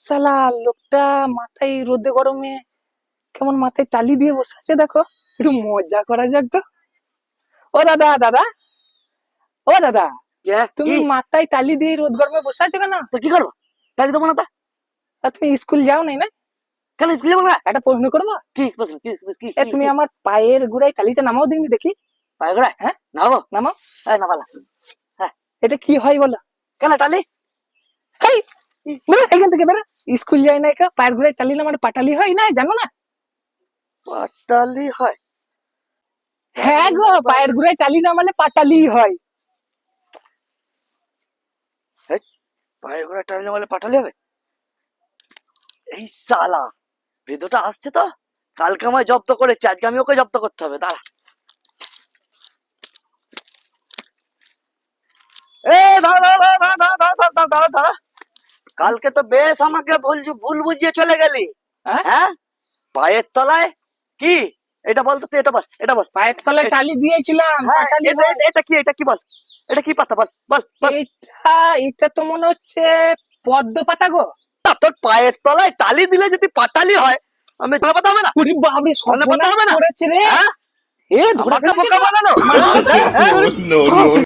শালা লোকটা মাথায় রোদে গরমে কেমন মাথায় টালি দিয়ে বসে আছে, দেখো একটু মজা করা যাক তো। ও দাদা, দাদা, ও দাদা, তুমি মাথায় টালি দিয়ে রোদ গরমে বসে আছো কেন? তো কি করবো? টালি দেবো না তা? তুমি স্কুল যাও নাই না? কেন স্কুল যাবো না? একটা প্রশ্ন করবো। কি প্রশ্ন? তুমি আমার পায়ের গোড়ায় টালিটা নামাও দিন দেখি। পায়ে গোড়ায়? হ্যাঁ নামাবো? নামাও। নামালা। হ্যাঁ, এটা কি হয় বলো? কেন টালি? এখান থেকে বেরো। স্কুল যায় না, পায়ের গোড়ায় টালি না মানে পাটালি হয় না, জানো না? পাটালি হয়? হ্যাঁ গো, পায়ের গোড়ায় টালি না মানে পাটালি হয়। পায়ের গোড়ায় টালি না মানে পাটালি হবে? এই শালা বেদটা আসছে তো, কালকে আমায় জব্দ করেছে, আজকে আমি ওকে জব্দ করতে হবে। দাঁড়া, দাঁড়া। কালকে তো বেশ আমাকে ভুল বুঝিয়ে চলে গেলি। হ্যাঁ, পায়ের তলায় কি? এটা বল তো, তুই এটা বল, এটা বল। পায়ের তলায় টালি দিয়েছিলাম। এটা কি বল? এটা কি পাতা? বল বল বল। এটা তো মনে হচ্ছে পদ্ম পাতা গো। তোর পায়ের তলায় টালি দিলে যদি পাটালি হয়, আমি ধরে পাতা হবে না? বাবরে, পাতা হবে না? করেছে রে। হ্যাঁ, এ ধরে বোকা বানানো।